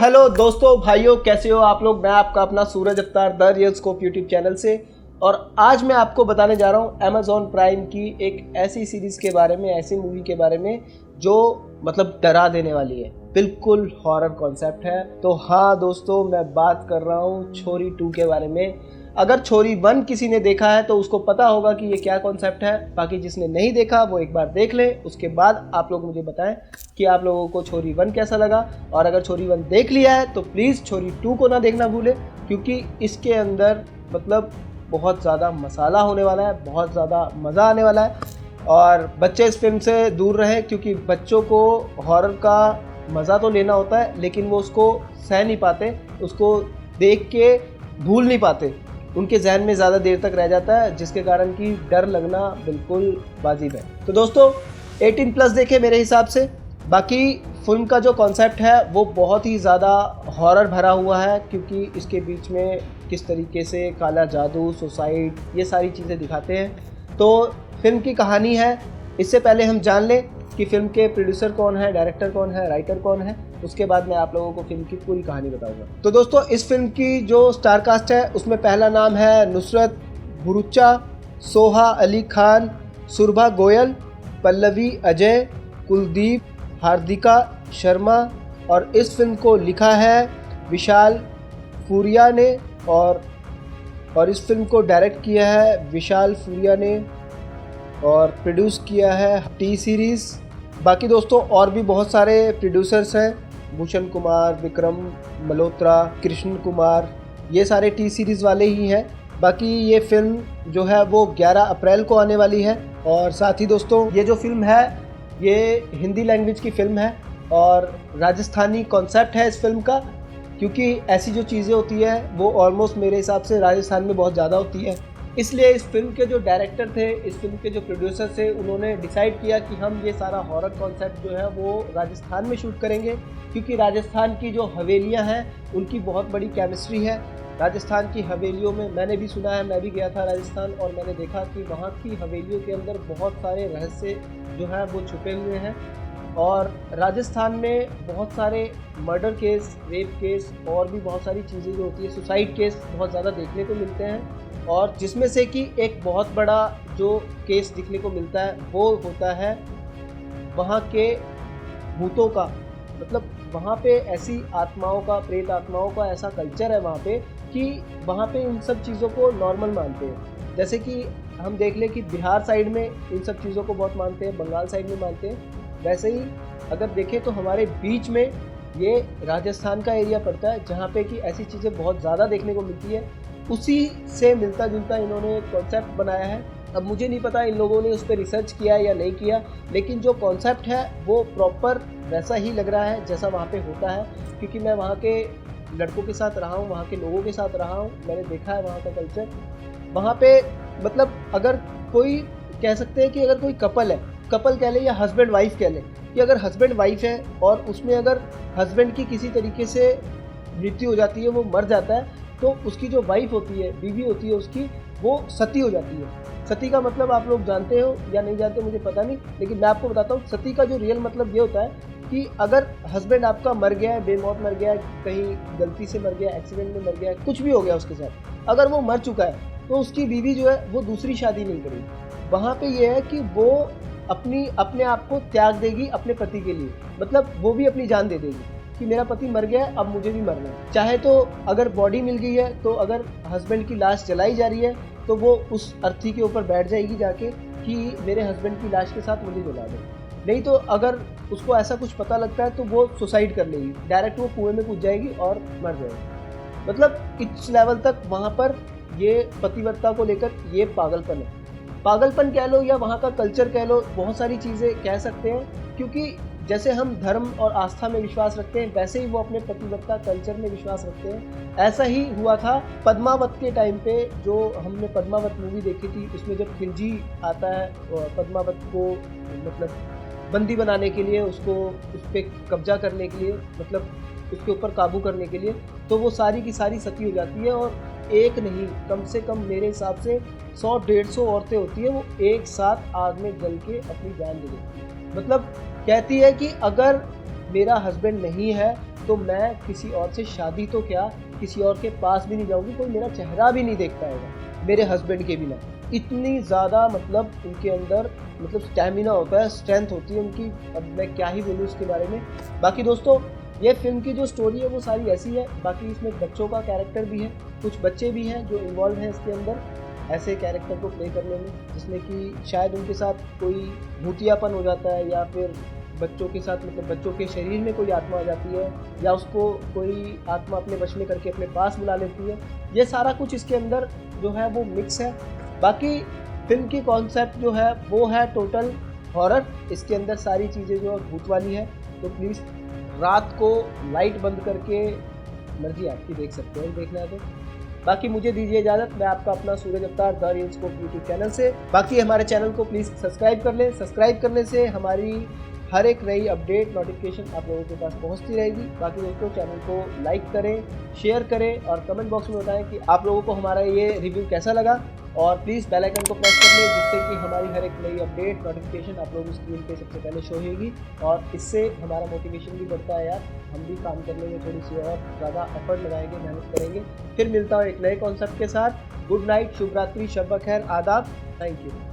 Hello दोस्तों, भाइयों, कैसे हो आप लोग। मैं आपका अपना सूरज अवतार the real scope YouTube channel से, और आज मैं आपको बताने जा रहा हूँ अमेज़ॉन प्राइम की एक ऐसी सीरीज़ के बारे में, ऐसी मूवी के बारे में जो मतलब डरा देने वाली है। बिल्कुल हॉरर कॉन्सेप्ट है। तो हाँ दोस्तों, मैं बात कर रहा हूँ छोरी 2 के बारे में। अगर छोरी 1 किसी ने देखा है तो उसको पता होगा कि ये क्या कॉन्सेप्ट है। बाकी जिसने नहीं देखा वो एक बार देख ले, उसके बाद आप लोग मुझे बताएं कि आप लोगों को छोरी 1 कैसा लगा। और अगर छोरी 1 देख लिया है तो प्लीज़ छोरी 2 को ना देखना भूले, क्योंकि इसके अंदर मतलब बहुत ज़्यादा मसाला होने वाला है, बहुत ज़्यादा मज़ा आने वाला है। और बच्चे इस फिल्म से दूर रहें, क्योंकि बच्चों को हॉरर का मज़ा तो लेना होता है लेकिन वो उसको सह नहीं पाते, उसको देख के भूल नहीं पाते, उनके जहन में ज़्यादा देर तक रह जाता है, जिसके कारण कि डर लगना बिल्कुल वाजिब है। तो दोस्तों 18+ देखें मेरे हिसाब से। बाकी फिल्म का जो कॉन्सेप्ट है वो बहुत ही ज़्यादा हॉरर भरा हुआ है, क्योंकि इसके बीच में किस तरीके से काला जादू, सुसाइड, ये सारी चीज़ें दिखाते हैं। तो फिल्म की कहानी है, इससे पहले हम जान लें कि फिल्म के प्रोड्यूसर कौन है, डायरेक्टर कौन है, राइटर कौन है। उसके बाद मैं आप लोगों को फिल्म की पूरी कहानी बताऊंगा। तो दोस्तों इस फिल्म की जो स्टार कास्ट है उसमें पहला नाम है नुसरत भरूचा, सोहा अली खान, सुरभा गोयल, पल्लवी अजय, कुलदीप, हार्दिका शर्मा। और इस फिल्म को लिखा है विशाल फूरिया ने, और इस फिल्म को डायरेक्ट किया है विशाल फूरिया ने, और प्रोड्यूस किया है टी सीरीज़। बाकी दोस्तों और भी बहुत सारे प्रोड्यूसर्स हैं, भूषण कुमार, विक्रम मल्होत्रा, कृष्ण कुमार, ये सारे टी सीरीज़ वाले ही हैं। बाकी ये फिल्म जो है वो 11 अप्रैल को आने वाली है। और साथ ही दोस्तों ये जो फिल्म है ये हिंदी लैंग्वेज की फ़िल्म है, और राजस्थानी कॉन्सेप्ट है इस फिल्म का, क्योंकि ऐसी जो चीज़ें होती है वो ऑलमोस्ट मेरे हिसाब से राजस्थान में बहुत ज़्यादा होती है। इसलिए इस फिल्म के जो डायरेक्टर थे, इस फिल्म के जो प्रोड्यूसर थे, उन्होंने डिसाइड किया कि हम ये सारा हॉरर कॉन्सेप्ट जो है वो राजस्थान में शूट करेंगे, क्योंकि राजस्थान की जो हवेलियां हैं उनकी बहुत बड़ी केमिस्ट्री है। राजस्थान की हवेलियों में मैंने भी सुना है, मैं भी गया था राजस्थान, और मैंने देखा कि वहाँ की हवेलियों के अंदर बहुत सारे रहस्य जो है वो छुपे हुए हैं। और राजस्थान में बहुत सारे मर्डर केस, रेप केस और भी बहुत सारी चीज़ें जो होती है, सुसाइड केस बहुत ज़्यादा देखने को मिलते हैं। और जिसमें से कि एक बहुत बड़ा जो केस दिखने को मिलता है वो होता है वहाँ के भूतों का। मतलब वहाँ पे ऐसी आत्माओं का, प्रेत आत्माओं का ऐसा कल्चर है वहाँ पे कि वहाँ पे इन सब चीज़ों को नॉर्मल मानते हैं। जैसे कि हम देख लें कि बिहार साइड में इन सब चीज़ों को बहुत मानते हैं, बंगाल साइड में मानते हैं। वैसे ही अगर देखें तो हमारे बीच में ये राजस्थान का एरिया पड़ता है, जहाँ पे कि ऐसी चीज़ें बहुत ज़्यादा देखने को मिलती है। उसी से मिलता जुलता इन्होंने कॉन्सेप्ट बनाया है। अब मुझे नहीं पता इन लोगों ने उस पर रिसर्च किया या नहीं किया, लेकिन जो कॉन्सेप्ट है वो प्रॉपर वैसा ही लग रहा है जैसा वहाँ पे होता है, क्योंकि मैं वहाँ के लड़कों के साथ रहा हूँ, वहाँ के लोगों के साथ रहा हूँ, मैंने देखा है वहाँ का कल्चर। वहाँ पे मतलब अगर कोई कह सकते हैं कि अगर कोई कपल है, कपल कह लें या हस्बैंड वाइफ कह लें, कि अगर हस्बैंड वाइफ है और उसमें अगर हस्बैंड की किसी तरीके से मृत्यु हो जाती है, वो मर जाता है, तो उसकी जो वाइफ होती है, बीवी होती है उसकी, वो सती हो जाती है। सती का मतलब आप लोग जानते हो या नहीं जानते मुझे पता नहीं, लेकिन मैं आपको बताता हूँ। सती का जो रियल मतलब ये होता है कि अगर हस्बैंड आपका मर गया है, बेमौत मर गया है, कहीं गलती से मर गया, एक्सीडेंट में मर गया, कुछ भी हो गया उसके साथ, अगर वो मर चुका है तो उसकी बीवी जो है वो दूसरी शादी नहीं करेगी। वहाँ पे ये है कि वो अपने आप को त्याग देगी अपने पति के लिए, मतलब वो भी अपनी जान दे देगी कि मेरा पति मर गया है, अब मुझे भी मरना है। चाहे तो अगर बॉडी मिल गई है तो अगर हस्बैंड की लाश जलाई जा रही है तो वो उस अर्थी के ऊपर बैठ जाएगी जाके कि मेरे हस्बैंड की लाश के साथ मुझे जला दो। नहीं तो अगर उसको ऐसा कुछ पता लगता है तो वो सुसाइड कर लेगी, डायरेक्ट वो कुएं में कूद जाएगी और मर जाएगी। मतलब इस लेवल तक वहाँ पर ये पतिव्रता को लेकर ये पागलपन है। पागलपन कह लो या वहाँ का कल्चर कह लो, बहुत सारी चीज़ें कह सकते हैं, क्योंकि जैसे हम धर्म और आस्था में विश्वास रखते हैं वैसे ही वो अपने पतिव्रता कल्चर में विश्वास रखते हैं। ऐसा ही हुआ था पद्मावत के टाइम पे, जो हमने पद्मावत मूवी देखी थी, उसमें जब खिलजी आता है पद्मावत को मतलब बंदी बनाने के लिए, उसको उस पर कब्जा करने के लिए, मतलब उसके ऊपर काबू करने के लिए, तो वो सारी की सारी सती हो जाती है। और एक नहीं, कम से कम मेरे हिसाब से 100-150 औरतें होती है, वो एक साथ आग में जल के अपनी जान दे देती है। मतलब कहती है कि अगर मेरा हस्बैंड नहीं है तो मैं किसी और से शादी तो क्या, किसी और के पास भी नहीं जाऊँगी, कोई मेरा चेहरा भी नहीं देख पाएगा मेरे हस्बैंड के बिना। इतनी ज़्यादा मतलब उनके अंदर मतलब स्टैमिना होता है, स्ट्रेंथ होती है उनकी। अब मैं क्या ही बोलूँ उसके बारे में। बाकी दोस्तों, ये फिल्म की जो स्टोरी है वो सारी ऐसी है। बाकी इसमें बच्चों का कैरेक्टर भी है, कुछ बच्चे भी हैं जो इन्वॉल्व हैं इसके अंदर ऐसे कैरेक्टर को प्ले करने में, जिसमें कि शायद उनके साथ कोई भूतियापन हो जाता है, या फिर बच्चों के साथ मतलब बच्चों के शरीर में कोई आत्मा आ जाती है, या उसको कोई आत्मा अपने वश में करके अपने पास बुला लेती है। ये सारा कुछ इसके अंदर जो है वो मिक्स है। बाकी फिल्म की कॉन्सेप्ट जो है वो है टोटल हॉरर। इसके अंदर सारी चीज़ें जो है भूत वाली है। तो प्लीज़ रात को लाइट बंद करके, मर्जी आपकी, देख सकते हो देखना है तो। बाकी मुझे दीजिए इजाज़त, मैं आपका अपना सूरज अवतार द रियल्सकोप यूट्यूब चैनल से। बाकी हमारे चैनल को प्लीज़ सब्सक्राइब कर लें। सब्सक्राइब करने से हमारी हर एक नई अपडेट नोटिफिकेशन आप लोगों के पास पहुंचती रहेगी। बाकी दोस्तों, चैनल को लाइक करें, शेयर करें और कमेंट बॉक्स में बताएं कि आप लोगों को हमारा ये रिव्यू कैसा लगा। और प्लीज़ बेल आइकन को प्रेस कर लें, जिससे कि हमारी हर एक नई अपडेट नोटिफिकेशन आप लोगों की स्क्रीन पे सबसे पहले शो होगी। और इससे हमारा मोटिवेशन भी बढ़ता है यार, हम भी काम करने में थोड़ी सी और ज़्यादा एफर्ट लगाएंगे, मेहनत करेंगे। फिर मिलता हूँ एक नए कॉन्सेप्ट के साथ। गुड नाइट, शुभ रात्रि, शब बखैर, आदाब। Thank you.